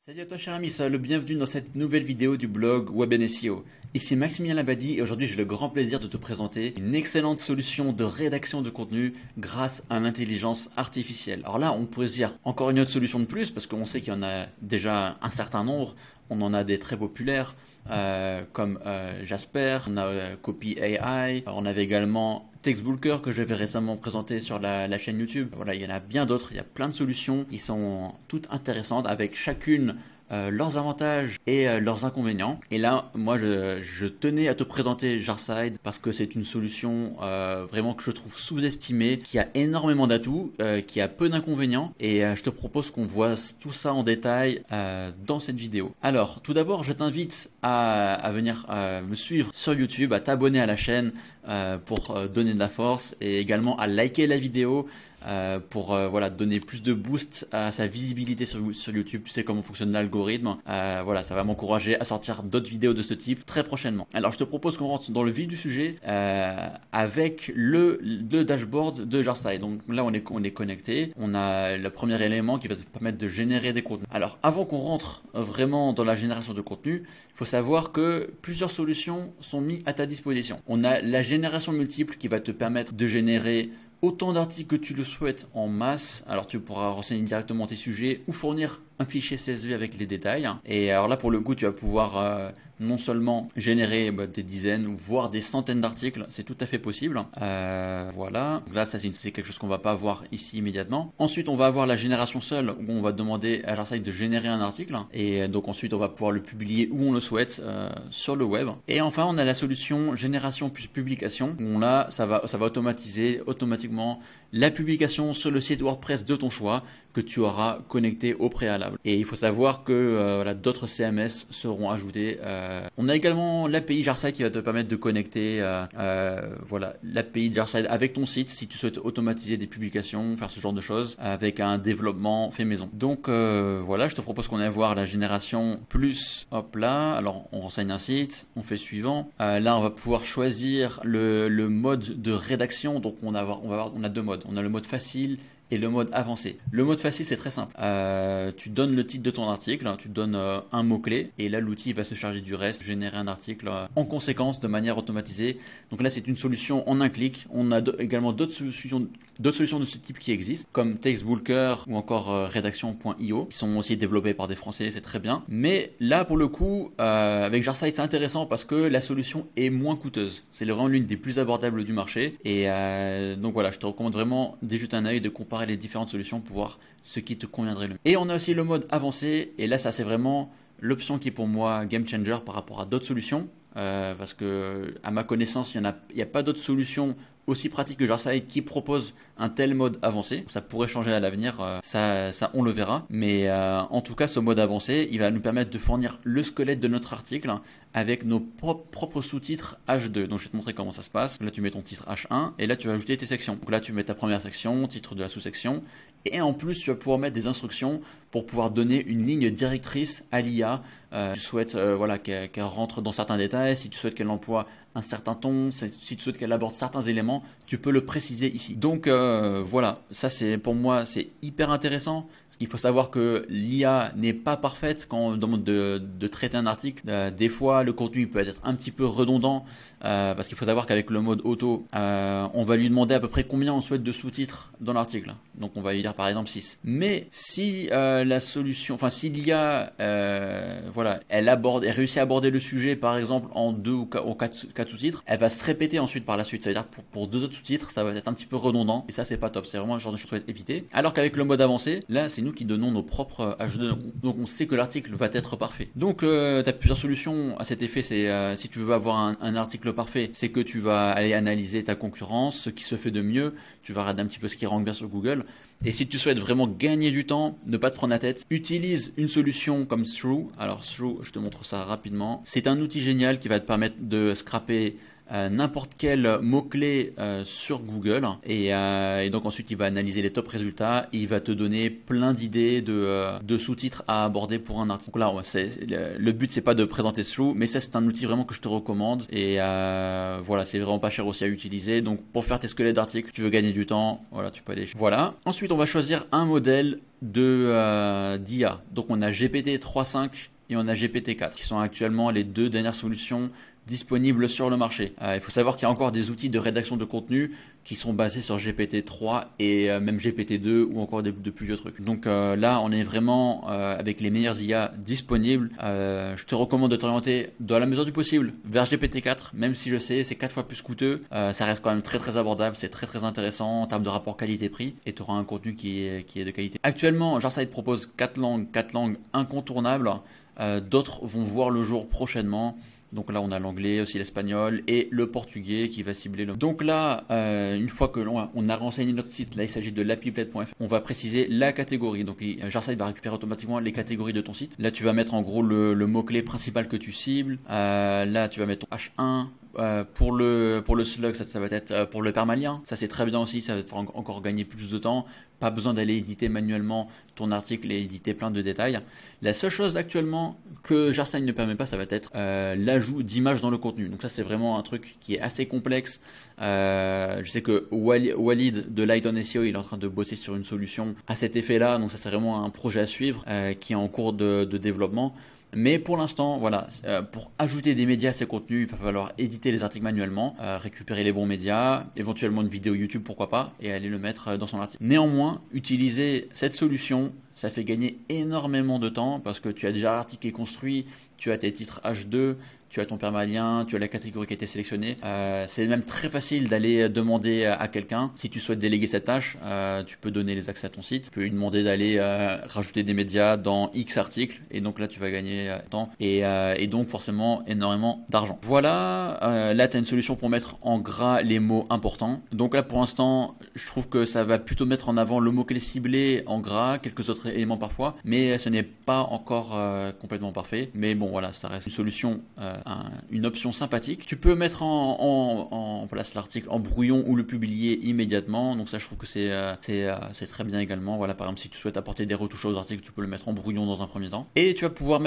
Salut à toi cher ami, sois le bienvenu dans cette nouvelle vidéo du blog Web SEO. Ici Maximilien Labadie et aujourd'hui j'ai le grand plaisir de te présenter une excellente solution de rédaction de contenu grâce à l'intelligence artificielle. Alors là on pourrait se dire encore une autre solution de plus parce qu'on sait qu'il y en a déjà un certain nombre. On en a des très populaires comme Jasper, on a Copy AI, on avait également Textbulker que j'avais récemment présenté sur la chaîne YouTube. Voilà, il y en a bien d'autres, il y a plein de solutions qui sont toutes intéressantes avec chacune leurs avantages et leurs inconvénients. Et là, moi, je tenais à te présenter Jarside parce que c'est une solution vraiment que je trouve sous-estimée, qui a énormément d'atouts, qui a peu d'inconvénients. Et je te propose qu'on voit tout ça en détail dans cette vidéo. Alors, tout d'abord, je t'invite à venir me suivre sur YouTube, à t'abonner à la chaîne pour donner de la force et également à liker la vidéo pour voilà, donner plus de boost à sa visibilité sur YouTube. Tu sais comment fonctionne l'algorithme. Voilà, ça va m'encourager à sortir d'autres vidéos de ce type très prochainement. Alors je te propose qu'on rentre dans le vif du sujet avec le dashboard de Jarside. Donc là on est connecté. On a le premier élément qui va te permettre de générer des contenus. Alors avant qu'on rentre vraiment dans la génération de contenu, il faut savoir que plusieurs solutions sont mises à ta disposition. On a la génération multiple qui va te permettre de générer autant d'articles que tu le souhaites en masse. Alors tu pourras renseigner directement tes sujets ou fournir un fichier CSV avec les détails. Et alors là pour le coup tu vas pouvoir non seulement générer des dizaines ou voire des centaines d'articles, c'est tout à fait possible. Voilà, donc là ça c'est quelque chose qu'on va pas avoir ici immédiatement. Ensuite on va avoir la génération seule où on va demander à Jarside de générer un article et donc ensuite on va pouvoir le publier où on le souhaite sur le web. Et enfin on a la solution génération plus publication où là ça va automatiser automatiquement la publication sur le site WordPress de ton choix que tu auras connecté au préalable. Et il faut savoir que voilà, d'autres CMS seront ajoutés. On a également l'API Jarside qui va te permettre de connecter voilà, l'API Jarside avec ton site si tu souhaites automatiser des publications, faire ce genre de choses avec un développement fait maison. Donc voilà, je te propose qu'on aille voir la génération plus. Hop là, alors on renseigne un site, on fait suivant. Là on va pouvoir choisir le mode de rédaction. Donc on a deux modes. On a le mode facile et le mode avancé. Le mode facile c'est très simple. Tu donnes le titre de ton article, tu donnes un mot-clé et là l'outil va se charger du reste, générer un article en conséquence de manière automatisée. Donc là c'est une solution en un clic. On a également d'autres solutions de ce type qui existent comme Textbulker ou encore Redaction.io qui sont aussi développés par des Français, c'est très bien. Mais là pour le coup avec Jarside c'est intéressant parce que la solution est moins coûteuse. C'est vraiment l'une des plus abordables du marché et donc voilà, je te recommande vraiment d'y jeter un œil, de comparer les différentes solutions pour voir ce qui te conviendrait le mieux. Et on a aussi le mode avancé et là ça c'est vraiment l'option qui est pour moi game changer par rapport à d'autres solutions parce que à ma connaissance il n'y a pas d'autres solutions aussi pratique que Jarside qui propose un tel mode avancé. Ça pourrait changer à l'avenir, ça on le verra. Mais en tout cas, ce mode avancé, il va nous permettre de fournir le squelette de notre article avec nos propres sous-titres H2. Donc je vais te montrer comment ça se passe. Là, tu mets ton titre H1 et là, tu vas ajouter tes sections. Donc là, tu mets ta première section, titre de la sous-section. Et en plus, tu vas pouvoir mettre des instructions pour pouvoir donner une ligne directrice à l'IA. Tu souhaites voilà, qu'elle rentre dans certains détails, si tu souhaites qu'elle emploie un certain ton, si tu souhaites qu'elle aborde certains éléments, tu peux le préciser ici. Donc voilà, ça c'est pour moi c'est hyper intéressant. Parce qu'il faut savoir que l'IA n'est pas parfaite quand on demande de traiter un article. Des fois, le contenu peut être un petit peu redondant parce qu'il faut savoir qu'avec le mode auto, on va lui demander à peu près combien on souhaite de sous-titres dans l'article. Donc on va lui dire par exemple 6. Mais si la solution, enfin si l'IA, voilà, elle réussit à aborder le sujet par exemple en 2 ou 4 sous-titres, elle va se répéter ensuite par la suite. Ça veut dire pour 2 autres sous-titres, ça va être un petit peu redondant et ça c'est pas top. C'est vraiment le genre de choses qu'il faut éviter. Alors qu'avec le mode avancé, là c'est nous qui donnons nos propres H2, donc on sait que l'article va être parfait. Donc tu as plusieurs solutions à cet effet. C'est si tu veux avoir un article parfait, c'est que tu vas aller analyser ta concurrence, ce qui se fait de mieux, tu vas regarder un petit peu ce qui rank bien sur Google. Et si tu souhaites vraiment gagner du temps, ne pas te prendre la tête, utilise une solution comme Through. Alors Through, je te montre ça rapidement. C'est un outil génial qui va te permettre de scraper n'importe quel mot-clé sur Google et donc ensuite il va analyser les top résultats et il va te donner plein d'idées de sous-titres à aborder pour un article. Donc là, le but c'est pas de présenter Slough, mais ça c'est un outil vraiment que je te recommande et voilà, c'est vraiment pas cher aussi à utiliser. Donc pour faire tes squelettes d'articles, tu veux gagner du temps, voilà, tu peux aller. Voilà. Ensuite, on va choisir un modèle d'IA. Donc on a GPT 3.5 et on a GPT 4 qui sont actuellement les deux dernières solutions disponibles sur le marché. Il faut savoir qu'il y a encore des outils de rédaction de contenu qui sont basés sur GPT-3 et même GPT-2 ou encore de plus vieux trucs. Donc là, on est vraiment avec les meilleures IA disponibles. Je te recommande de t'orienter dans la mesure du possible vers GPT-4, même si je sais c'est 4 fois plus coûteux. Ça reste quand même très très abordable, c'est très très intéressant en termes de rapport qualité-prix et tu auras un contenu qui est de qualité. Actuellement, Jarsight propose 4 langues incontournables. D'autres vont voir le jour prochainement. Donc là, on a l'anglais, aussi l'espagnol et le portugais qui va cibler le... Donc là, une fois que on a renseigné notre site, là, il s'agit de l'appyplate.fr, on va préciser la catégorie. Donc Jarsight va récupérer automatiquement les catégories de ton site. Là, tu vas mettre en gros le mot-clé principal que tu cibles. Là, tu vas mettre ton H1. Pour le slug, ça va être pour le permalien. Ça, c'est très bien aussi. Ça va te faire encore gagner plus de temps. Pas besoin d'aller éditer manuellement ton article et éditer plein de détails. La seule chose actuellement que Jarsight ne permet pas, ça va être l'ajout d'images dans le contenu. Donc ça, c'est vraiment un truc qui est assez complexe. Je sais que Walid de Light on SEO, il est en train de bosser sur une solution à cet effet-là. Donc ça, c'est vraiment un projet à suivre qui est en cours de développement. Mais pour l'instant, voilà, pour ajouter des médias à ces contenus, il va falloir éditer les articles manuellement, récupérer les bons médias, éventuellement une vidéo YouTube, pourquoi pas, et aller le mettre dans son article. Néanmoins, utiliser cette solution, ça fait gagner énormément de temps parce que tu as déjà l'article qui est construit, tu as tes titres H2, tu as ton permalien, tu as la catégorie qui a été sélectionnée. C'est même très facile d'aller demander à quelqu'un, si tu souhaites déléguer cette tâche, tu peux donner les accès à ton site, tu peux lui demander d'aller rajouter des médias dans X articles et donc là tu vas gagner temps et donc forcément énormément d'argent. Voilà, là tu as une solution pour mettre en gras les mots importants. Donc là pour l'instant, je trouve que ça va plutôt mettre en avant le mot-clé ciblé en gras, quelques autres éléments parfois, mais ce n'est pas encore complètement parfait. Mais bon voilà, ça reste une solution, une option sympathique. Tu peux mettre en place l'article en brouillon ou le publier immédiatement. Donc ça, je trouve que c'est très bien également. Voilà, par exemple, si tu souhaites apporter des retouches aux articles, tu peux le mettre en brouillon dans un premier temps. Et tu vas pouvoir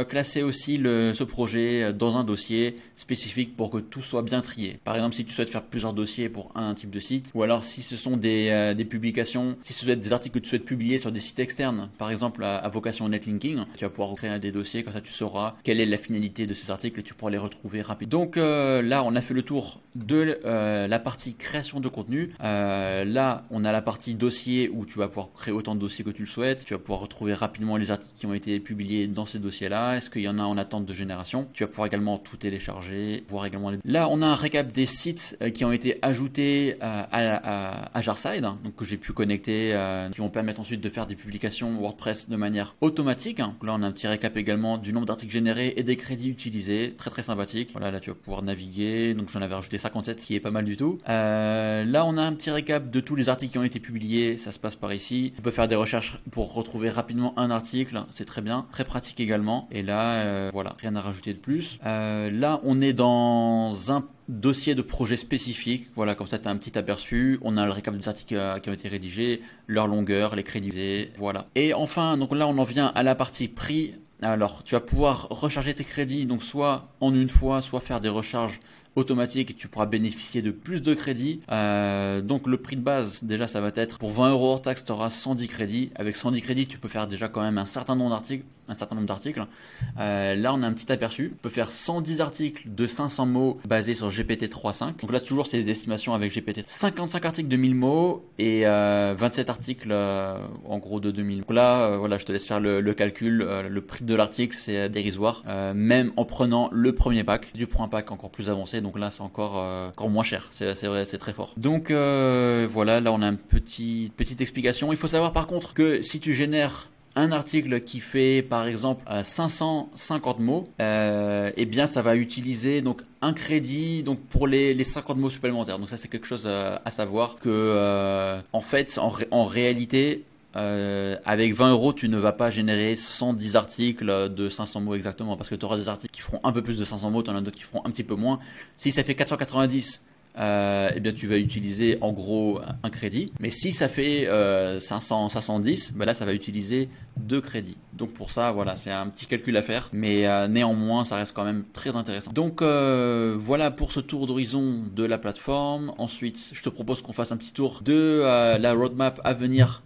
classer aussi ce projet dans un dossier spécifique pour que tout soit bien trié. Par exemple, si tu souhaites faire plusieurs dossiers pour un type de site, ou alors si ce sont des publications, si ce sont des articles que tu souhaites publier sur des sites externes, par exemple à vocation netlinking, tu vas pouvoir créer des dossiers, comme ça tu sauras quelle est la finalité de ces articles et tu pourras les retrouver rapidement. Donc là, on a fait le tour de la partie création de contenu. Là, on a la partie dossier où tu vas pouvoir créer autant de dossiers que tu le souhaites. Tu vas pouvoir retrouver rapidement les articles qui ont été publiés dans ces dossiers-là. Est-ce qu'il y en a en attente de génération? Tu vas pouvoir également tout télécharger, voir également Là, on a un récap des sites qui ont été ajoutés à Jarsight, donc que j'ai pu connecter, qui vont permettre ensuite de faire des publications WordPress de manière automatique. Donc là, on a un petit récap également du nombre d'articles générés et des crédits utilisés. Très très sympathique. Voilà, là tu vas pouvoir naviguer. Donc j'en avais rajouté 57, ce qui est pas mal du tout. Là, on a un petit récap de tous les articles qui ont été publiés. Ça se passe par ici. Tu peux faire des recherches pour retrouver rapidement un article. C'est très bien, très pratique également. Et là, voilà, rien à rajouter de plus. Là, on est dans un dossier de projet spécifique. Voilà, comme ça tu as un petit aperçu. On a le récap des articles qui ont été rédigés, leur longueur, les crédits. Voilà. Et enfin, donc là on en vient à la partie prix. Alors, tu vas pouvoir recharger tes crédits, donc soit en une fois, soit faire des recharges automatiques et tu pourras bénéficier de plus de crédits. Donc le prix de base, déjà ça va être pour 20 € hors taxe, tu auras 110 crédits. Avec 110 crédits, tu peux faire déjà quand même un certain nombre d'articles. Là, on a un petit aperçu. Tu peux faire 110 articles de 500 mots basés sur GPT 3.5. Donc là, toujours, c'est des estimations avec GPT. 55 articles de 1000 mots et 27 articles en gros de 2000. Donc là, voilà, je te laisse faire le calcul. Le prix de l'article, c'est dérisoire. Même en prenant le premier pack. Tu prends un pack encore plus avancé. Donc là, c'est encore moins cher. C'est vrai, c'est très fort. Donc voilà, là, on a une petite explication. Il faut savoir par contre que si tu génères un article qui fait par exemple 550 mots, eh bien ça va utiliser donc un crédit donc pour les 50 mots supplémentaires. Donc ça c'est quelque chose à savoir que en fait en réalité avec 20 euros, tu ne vas pas générer 110 articles de 500 mots exactement, parce que tu auras des articles qui feront un peu plus de 500 mots, tu en as d'autres qui feront un petit peu moins. Si ça fait 490, eh bien tu vas utiliser en gros un crédit. Mais si ça fait 510, ben là ça va utiliser 2 crédits. Donc pour ça, voilà, c'est un petit calcul à faire, mais néanmoins ça reste quand même très intéressant. Donc voilà pour ce tour d'horizon de la plateforme. Ensuite, je te propose qu'on fasse un petit tour de la roadmap à venir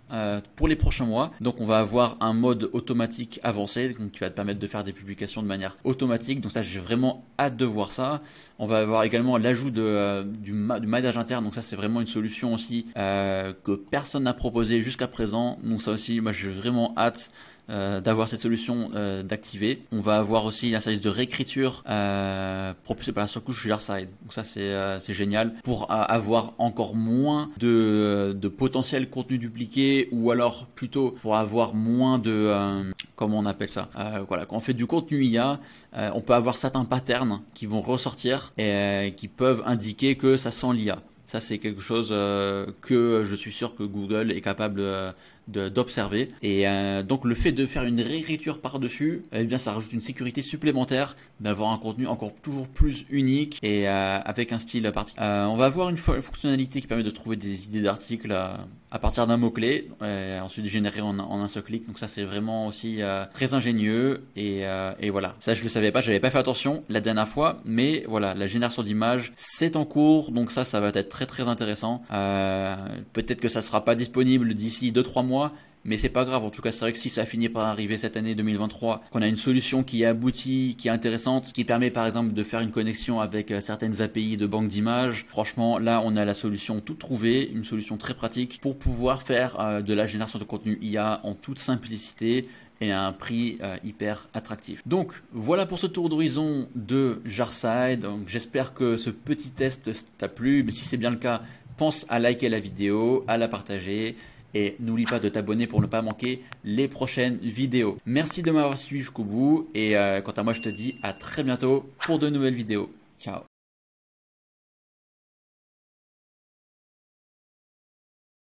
pour les prochains mois. Donc on va avoir un mode automatique avancé, donc qui va te permettre de faire des publications de manière automatique. Donc ça, j'ai vraiment hâte de voir ça. On va avoir également l'ajout du maillage interne. Donc ça, c'est vraiment une solution aussi que personne n'a proposé jusqu'à présent. Donc ça aussi, moi j'ai vraiment hâte d'avoir cette solution d'activer. On va avoir aussi un service de réécriture propulsé par la surcouche Jarside. Donc ça c'est génial pour avoir encore moins de potentiel contenu dupliqué, ou alors plutôt pour avoir moins de comment on appelle ça, voilà, quand on fait du contenu IA, on peut avoir certains patterns qui vont ressortir et qui peuvent indiquer que ça sent l'IA. Ça, c'est quelque chose que je suis sûr que Google est capable d'observer. Et donc, le fait de faire une réécriture par-dessus, eh bien, ça rajoute une sécurité supplémentaire d'avoir un contenu encore toujours plus unique et avec un style particulier. On va avoir une fonctionnalité qui permet de trouver des idées d'articles à partir d'un mot-clé, ensuite généré en un seul clic. Donc ça, c'est vraiment aussi très ingénieux. Et voilà, ça, je le savais pas, j'avais pas fait attention la dernière fois, mais voilà, la génération d'images, c'est en cours. Donc ça va être très intéressant. Peut-être que ça sera pas disponible d'ici 2-3 mois, mais c'est pas grave. En tout cas, c'est vrai que si ça finit par arriver cette année 2023, qu'on a une solution qui est aboutie, qui est intéressante, qui permet par exemple de faire une connexion avec certaines API de banque d'images, franchement, là, on a la solution toute trouvée, une solution très pratique pour pouvoir faire de la génération de contenu IA en toute simplicité et à un prix hyper attractif. Donc voilà pour ce tour d'horizon de Jarside. Donc j'espère que ce petit test t'a plu, mais si c'est bien le cas, pense à liker la vidéo, à la partager, et n'oublie pas de t'abonner pour ne pas manquer les prochaines vidéos. Merci de m'avoir suivi jusqu'au bout, et quant à moi je te dis à très bientôt pour de nouvelles vidéos. Ciao.